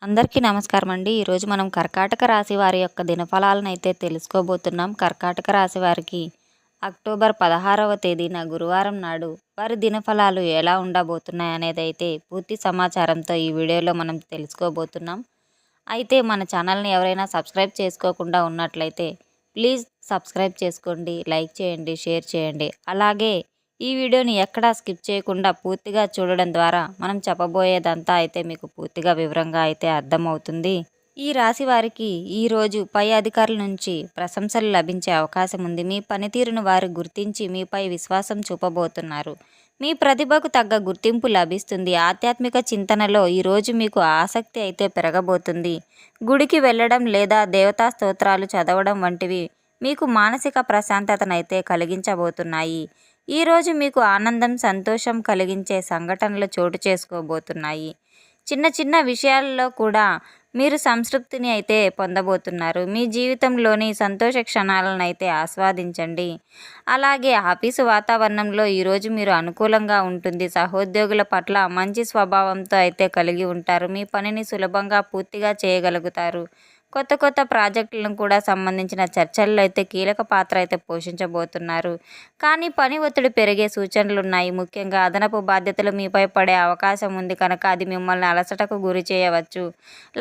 అందరికీ నమస్కారం అండి. ఈరోజు మనం కర్కాటక రాశి వారి యొక్క దినఫలాలను అయితే తెలుసుకోబోతున్నాం. కర్కాటక రాశి వారికి అక్టోబర్ 16వ తేదీన గురువారం నాడు వారి దినఫలాలు ఎలా ఉండబోతున్నాయి అనేది అయితే పూర్తి సమాచారంతో ఈ వీడియోలో మనం తెలుసుకోబోతున్నాం. అయితే మన ఛానల్ని ఎవరైనా సబ్స్క్రైబ్ చేసుకోకుండా ఉన్నట్లయితే ప్లీజ్ సబ్స్క్రైబ్ చేసుకోండి, లైక్ చేయండి, షేర్ చేయండి. అలాగే ఈ వీడియోని ఎక్కడా స్కిప్ చేయకుండా పూర్తిగా చూడడం ద్వారా మనం చెప్పబోయేదంతా అయితే మీకు పూర్తిగా వివరంగా అయితే అర్థమవుతుంది. ఈ రాశి వారికి ఈరోజు పై అధికారుల నుంచి ప్రశంసలు లభించే అవకాశం ఉంది. మీ పనితీరును వారు గుర్తించి మీపై విశ్వాసం చూపబోతున్నారు. మీ ప్రతిభకు తగ్గ గుర్తింపు లభిస్తుంది. ఆధ్యాత్మిక చింతనలో ఈరోజు మీకు ఆసక్తి అయితే పెరగబోతుంది. గుడికి వెళ్ళడం లేదా దేవతా స్తోత్రాలు చదవడం వంటివి మీకు మానసిక ప్రశాంతతనైతే కలిగించబోతున్నాయి. ఈరోజు మీకు ఆనందం, సంతోషం కలిగించే సంఘటనలు చోటు చేసుకోబోతున్నాయి. చిన్న చిన్న విషయాల్లో కూడా మీరు సంతృప్తిని అయితే పొందబోతున్నారు. మీ జీవితంలోని సంతోష క్షణాలను అయితే ఆస్వాదించండి. అలాగే ఆఫీసు వాతావరణంలో ఈరోజు మీరు అనుకూలంగా ఉంటుంది. సహోద్యోగుల పట్ల మంచి స్వభావంతో అయితే కలిగి ఉంటారు. మీ పనిని సులభంగా పూర్తిగా చేయగలుగుతారు. కొత్త కొత్త ప్రాజెక్టులను కూడా సంబంధించిన చర్చల్లో అయితే కీలక పాత్ర అయితే పోషించబోతున్నారు. కానీ పని ఒత్తిడి పెరిగే సూచనలు ఉన్నాయి. ముఖ్యంగా అదనపు బాధ్యతలు మీపై పడే అవకాశం ఉంది కనుక అది మిమ్మల్ని అలసటకు గురి చేయవచ్చు.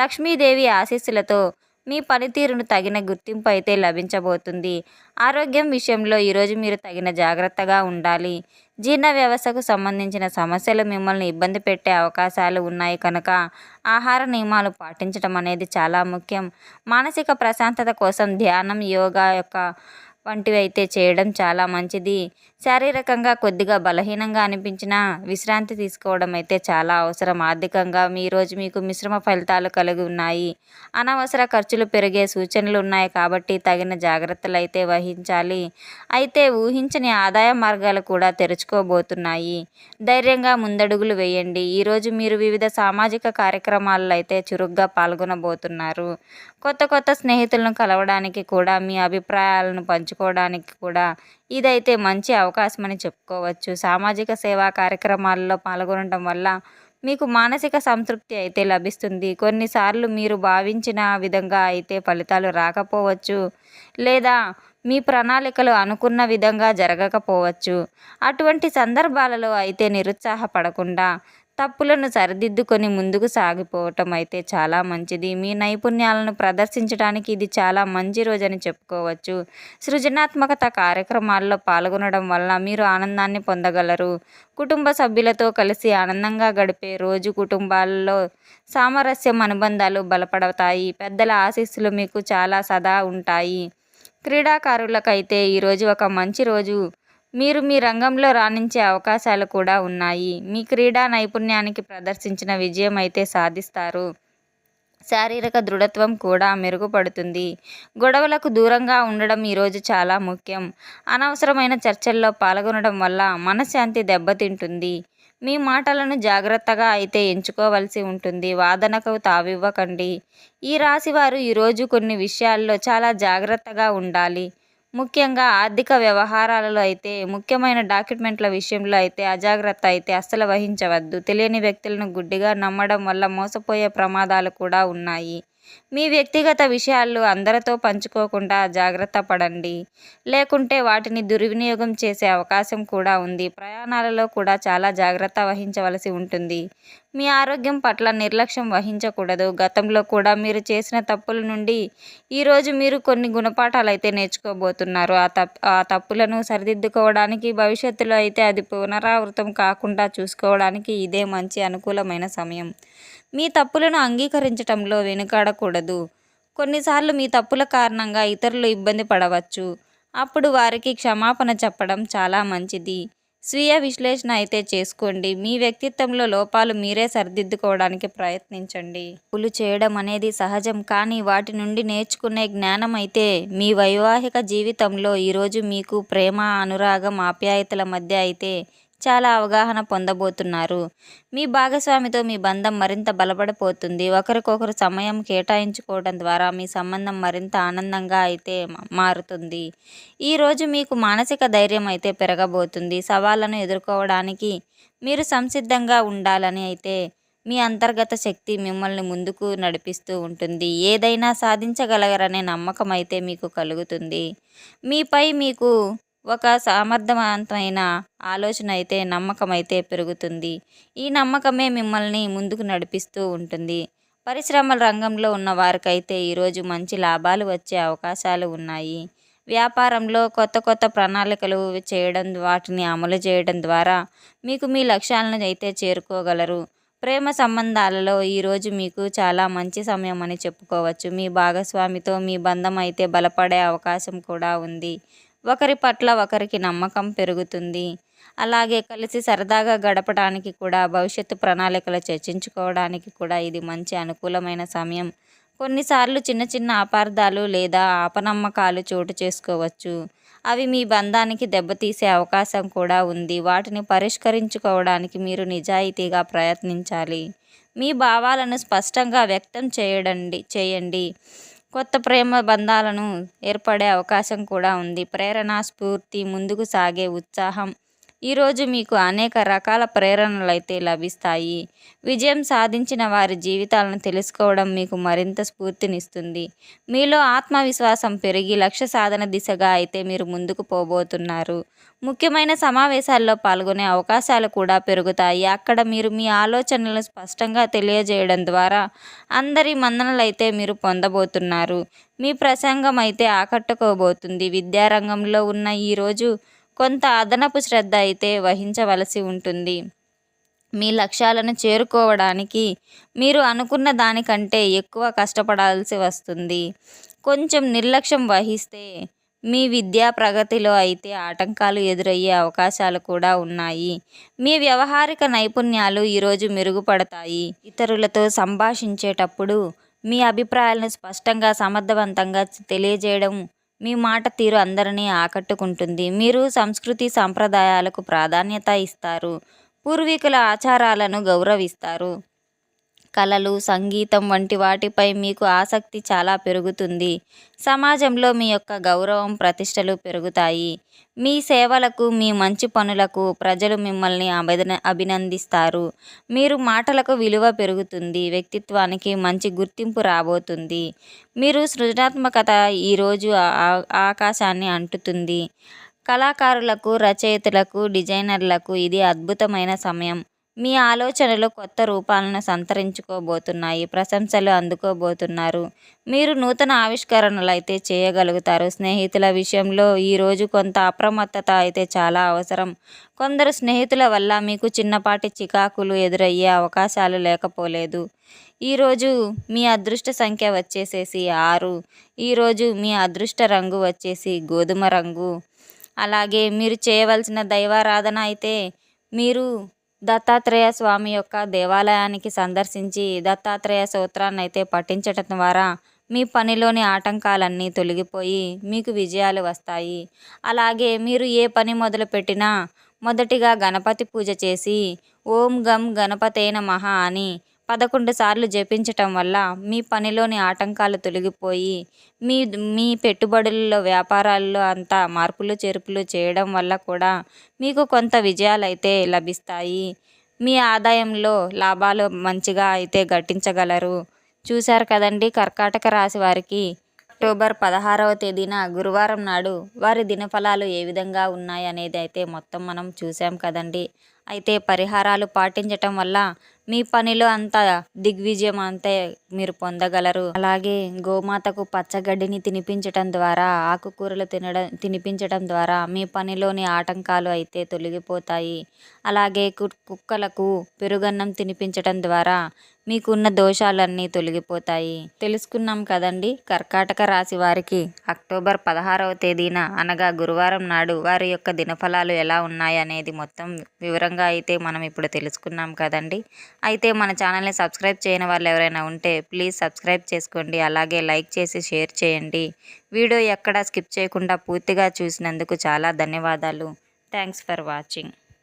లక్ష్మీదేవి ఆశీస్సులతో మీ పనితీరును తగిన గుర్తింపు అయితే లభించబోతుంది. ఆరోగ్యం విషయంలో ఈరోజు మీరు తగిన జాగ్రత్తగా ఉండాలి. జీర్ణ వ్యవస్థకు సంబంధించిన సమస్యలు మిమ్మల్ని ఇబ్బంది పెట్టే అవకాశాలు ఉన్నాయి కనుక ఆహార నియమాలు పాటించడం అనేది చాలా ముఖ్యం. మానసిక ప్రశాంతత కోసం ధ్యానం, యోగా వంటివి అయితే చేయడం చాలా మంచిది. శారీరకంగా కొద్దిగా బలహీనంగా అనిపించినా విశ్రాంతి తీసుకోవడం అయితే చాలా అవసరం. ఆర్థికంగా ఈరోజు మీకు మిశ్రమ ఫలితాలు కలిగి ఉన్నాయి. అనవసర ఖర్చులు పెరిగే సూచనలు ఉన్నాయి కాబట్టి తగిన జాగ్రత్తలు అయితే వహించాలి. అయితే ఊహించని ఆదాయ మార్గాలు కూడా తెరుచుకోబోతున్నాయి. ధైర్యంగా ముందడుగులు వేయండి. ఈరోజు మీరు వివిధ సామాజిక కార్యక్రమాల్లో అయితే చురుగ్గా పాల్గొనబోతున్నారు. కొత్త కొత్త స్నేహితులను కలవడానికి కూడా, మీ అభిప్రాయాలను పంచుకోవడానికి కూడా ఇదైతే మంచి అవకాశం అని చెప్పుకోవచ్చు. సామాజిక సేవా కార్యక్రమాల్లో పాల్గొనడం వల్ల మీకు మానసిక సంతృప్తి అయితే లభిస్తుంది. కొన్నిసార్లు మీరు భావించిన విధంగా అయితే ఫలితాలు రాకపోవచ్చు లేదా మీ ప్రణాళికలు అనుకున్న విధంగా జరగకపోవచ్చు. అటువంటి సందర్భాలలో అయితే నిరుత్సాహపడకుండా తప్పులను సరిదిద్దుకొని ముందుకు సాగిపోవటం అయితే చాలా మంచిది. మీ నైపుణ్యాలను ప్రదర్శించడానికి ఇది చాలా మంచి రోజని చెప్పుకోవచ్చు. సృజనాత్మకత కార్యక్రమాల్లో పాల్గొనడం వల్ల మీరు ఆనందాన్ని పొందగలరు. కుటుంబ సభ్యులతో కలిసి ఆనందంగా గడిపే రోజు. కుటుంబాల్లో సామరస్యం, అనుబంధాలు బలపడతాయి. పెద్దల ఆశీస్సులు మీకు చాలా సదా ఉంటాయి. క్రీడాకారులకైతే ఈరోజు ఒక మంచి రోజు. మీరు మీ రంగంలో రాణించే అవకాశాలు కూడా ఉన్నాయి. మీ క్రీడా నైపుణ్యానికి ప్రదర్శించిన విజయం అయితే సాధిస్తారు. శారీరక దృఢత్వం కూడా మెరుగుపడుతుంది. గొడవలకు దూరంగా ఉండడం ఈరోజు చాలా ముఖ్యం. అనవసరమైన చర్చల్లో పాల్గొనడం వల్ల మనశ్శాంతి దెబ్బతింటుంది. మీ మాటలను జాగ్రత్తగా అయితే ఎంచుకోవాల్సి ఉంటుంది. వాదనకు తావివ్వకండి. ఈ రాశివారు ఈరోజు కొన్ని విషయాల్లో చాలా జాగ్రత్తగా ఉండాలి. ముఖ్యంగా ఆర్థిక వ్యవహారాలలో అయితే, ముఖ్యమైన డాక్యుమెంట్ల విషయంలో అయితే అజాగ్రత్త అయితే అస్సలు వహించవద్దు. తెలియని వ్యక్తులను గుడ్డిగా నమ్మడం వల్ల మోసపోయే ప్రమాదాలు కూడా ఉన్నాయి. మీ వ్యక్తిగత విషయాలు అందరితో పంచుకోకుండా జాగ్రత్త పడండి. లేకుంటే వాటిని దుర్వినియోగం చేసే అవకాశం కూడా ఉంది. ప్రయాణాలలో కూడా చాలా జాగ్రత్త వహించవలసి ఉంటుంది. మీ ఆరోగ్యం పట్ల నిర్లక్ష్యం వహించకూడదు. గతంలో కూడా మీరు చేసిన తప్పుల నుండి ఈరోజు మీరు కొన్ని గుణపాఠాలు అయితే నేర్చుకోబోతున్నారు. ఆ తప్పులను సరిదిద్దుకోవడానికి, భవిష్యత్తులో అయితే అది పునరావృతం కాకుండా చూసుకోవడానికి ఇదే మంచి అనుకూలమైన సమయం. మీ తప్పులను అంగీకరించటంలో వెనుకాడకూడదు. కొన్నిసార్లు మీ తప్పుల కారణంగా ఇతరులు ఇబ్బంది పడవచ్చు. అప్పుడు వారికి క్షమాపణ చెప్పడం చాలా మంచిది. స్వీయ విశ్లేషణ అయితే చేసుకోండి. మీ వ్యక్తిత్వంలో లోపాలు మీరే సరిదిద్దుకోవడానికి ప్రయత్నించండి. తప్పులు చేయడం అనేది సహజం, కానీ వాటి నుండి నేర్చుకునే జ్ఞానం అయితే మీ వైవాహిక జీవితంలో ఈరోజు మీకు ప్రేమ, అనురాగం, ఆప్యాయతల మధ్య అయితే చాలా అవగాహన పొందబోతున్నారు. మీ భాగస్వామితో మీ బంధం మరింత బలపడిపోతుంది. ఒకరికొకరు సమయం కేటాయించుకోవడం ద్వారా మీ సంబంధం మరింత ఆనందంగా అయితే మారుతుంది. ఈరోజు మీకు మానసిక ధైర్యం అయితే పెరగబోతుంది. సవాళ్లను ఎదుర్కోవడానికి మీరు సంసిద్ధంగా ఉండాలని అయితే మీ అంతర్గత శక్తి మిమ్మల్ని ముందుకు నడిపిస్తూ ఉంటుంది. ఏదైనా సాధించగలరనే నమ్మకం అయితే మీకు కలుగుతుంది. మీపై మీకు ఒక సమర్థవంతమైన ఆలోచన అయితే నమ్మకం అయితే పెరుగుతుంది. ఈ నమ్మకమే మిమ్మల్ని ముందుకు నడిపిస్తూ ఉంటుంది. పరిశ్రమల రంగంలో ఉన్న వారికైతే ఈరోజు మంచి లాభాలు వచ్చే అవకాశాలు ఉన్నాయి. వ్యాపారంలో కొత్త కొత్త ప్రణాళికలు చేయడం, వాటిని అమలు చేయడం ద్వారా మీకు మీ లక్ష్యాలను అయితే చేరుకోగలరు. ప్రేమ సంబంధాలలో ఈరోజు మీకు చాలా మంచి సమయం అని చెప్పుకోవచ్చు. మీ భాగస్వామితో మీ బంధం అయితే బలపడే అవకాశం కూడా ఉంది. ఒకరి పట్ల ఒకరికి నమ్మకం పెరుగుతుంది. అలాగే కలిసి సరదాగా గడపడానికి కూడా, భవిష్యత్తు ప్రణాళికలు చర్చించుకోవడానికి కూడా ఇది మంచి అనుకూలమైన సమయం. కొన్నిసార్లు చిన్న చిన్న అపార్థాలు లేదా అపనమ్మకాలు చోటు చేసుకోవచ్చు. అవి మీ బంధానికి దెబ్బతీసే అవకాశం కూడా ఉంది. వాటిని పరిష్కరించుకోవడానికి మీరు నిజాయితీగా ప్రయత్నించాలి. మీ భావాలను స్పష్టంగా వ్యక్తం చేయండి. కొత్త ప్రేమ బంధాలను ఏర్పడే అవకాశం కూడా ఉంది. ప్రేరణ, స్ఫూర్తి, ముందుకు సాగే ఉత్సాహం ఈరోజు మీకు అనేక రకాల ప్రేరణలు అయితే లభిస్తాయి. విజయం సాధించిన వారి జీవితాలను తెలుసుకోవడం మీకు మరింత స్ఫూర్తినిస్తుంది. మీలో ఆత్మవిశ్వాసం పెరిగి లక్ష్య సాధన దిశగా అయితే మీరు ముందుకు పోబోతున్నారు. ముఖ్యమైన సమావేశాల్లో పాల్గొనే అవకాశాలు కూడా పెరుగుతాయి. అక్కడ మీరు మీ ఆలోచనలను స్పష్టంగా తెలియజేయడం ద్వారా అందరి మన్ననలు అయితే మీరు పొందబోతున్నారు. మీ ప్రసంగం అయితే ఆకట్టుకోబోతుంది. విద్యారంగంలో ఉన్న ఈరోజు కొంత అదనపు శ్రద్ధ అయితే వహించవలసి ఉంటుంది. మీ లక్ష్యాలను చేరుకోవడానికి మీరు అనుకున్న దానికంటే ఎక్కువ కష్టపడాల్సి వస్తుంది. కొంచెం నిర్లక్ష్యం వహిస్తే మీ విద్యా ప్రగతిలో అయితే ఆటంకాలు ఎదురయ్యే అవకాశాలు కూడా ఉన్నాయి. మీ వ్యవహారిక నైపుణ్యాలు ఈరోజు మెరుగుపడతాయి. ఇతరులతో సంభాషించేటప్పుడు మీ అభిప్రాయాలను స్పష్టంగా, సమర్థవంతంగా తెలియజేయడం, మీ మాట తీరు అందరినీ ఆకట్టుకుంటుంది. మీరు సంస్కృతి సంప్రదాయాలకు ప్రాధాన్యత ఇస్తారు. పూర్వీకుల ఆచారాలను గౌరవిస్తారు. కళలు, సంగీతం వంటి వాటిపై మీకు ఆసక్తి చాలా పెరుగుతుంది. సమాజంలో మీ యొక్క గౌరవం, ప్రతిష్టలు పెరుగుతాయి. మీ సేవలకు, మీ మంచి పనులకు ప్రజలు మిమ్మల్ని అభినందిస్తారు. మీరు మాటలకు విలువ పెరుగుతుంది. వ్యక్తిత్వానికి మంచి గుర్తింపు రాబోతుంది. మీరు సృజనాత్మకత ఈరోజు ఆకాశాన్ని అంటుతుంది. కళాకారులకు, రచయితలకు, డిజైనర్లకు ఇది అద్భుతమైన సమయం. మీ ఆలోచనలు కొత్త రూపాలను సంతరించుకోబోతున్నాయి. ప్రశంసలు అందుకోబోతున్నారు. మీరు నూతన ఆవిష్కరణలు అయితే చేయగలుగుతారు. స్నేహితుల విషయంలో ఈరోజు కొంత అప్రమత్తత అయితే చాలా అవసరం. కొందరు స్నేహితుల వల్ల మీకు చిన్నపాటి చికాకులు ఎదురయ్యే అవకాశాలు లేకపోలేదు. ఈరోజు మీ అదృష్ట సంఖ్య వచ్చేసేసి 6. ఈరోజు మీ అదృష్ట రంగు వచ్చేసి గోధుమ రంగు. అలాగే మీరు చేయవలసిన దైవారాధన అయితే మీరు దత్తాత్రేయ స్వామి యొక్క దేవాలయానికి సందర్శించి దత్తాత్రేయ స్తోత్రాన్ని అయితే పఠించటం ద్వారా మీ పనిలోని ఆటంకాలన్నీ తొలగిపోయి మీకు విజయాలు వస్తాయి. అలాగే మీరు ఏ పని మొదలుపెట్టినా మొదటిగా గణపతి పూజ చేసి ఓం గం గణపతే నమః అని 11 సార్లు జపించటం వల్ల మీ పనిలోని ఆటంకాలు తొలగిపోయి మీ పెట్టుబడుల్లో, వ్యాపారాల్లో అంతా మార్పులు చేర్పులు చేయడం వల్ల కూడా మీకు కొంత విజయాలు అయితే లభిస్తాయి. మీ ఆదాయంలో లాభాలు మంచిగా అయితే గట్టించగలరు. చూశారు కదండి, కర్కాటక రాశి వారికి అక్టోబర్ 16వ తేదీన గురువారం నాడు వారి దినఫలాలు ఏ విధంగా ఉన్నాయి అనేది అయితే మొత్తం మనం చూసాం కదండి. అయితే పరిహారాలు పాటించటం వల్ల మీ పనిలో అంత దిగ్విజయం అంతే మీరు పొందగలరు. అలాగే గోమాతకు పచ్చగడ్డిని తినిపించటం ద్వారా, ఆకుకూరలు తినిపించటం ద్వారా మీ పనిలోని ఆటంకాలు అయితే తొలగిపోతాయి. అలాగే కుక్కలకు పెరుగన్నం తినిపించటం ద్వారా మీకున్న దోషాలన్నీ తొలగిపోతాయి. తెలుసుకున్నాం కదండి, కర్కాటక రాశి వారికి అక్టోబర్ 16వ తేదీన అనగా గురువారం నాడు వారి యొక్క దినఫలాలు ఎలా ఉన్నాయి అనేది మొత్తం వివరంగా అయితే మనం ఇప్పుడు తెలుసుకున్నాం కదండి. అయితే మన ఛానల్ని సబ్స్క్రైబ్ చేయని వాళ్ళు ఎవరైనా ఉంటే ప్లీజ్ సబ్స్క్రైబ్ చేసుకోండి. అలాగే లైక్ చేసి షేర్ చేయండి. వీడియో ఎక్కడా స్కిప్ చేయకుండా పూర్తిగా చూసినందుకు చాలా ధన్యవాదాలు. Thanks for watching.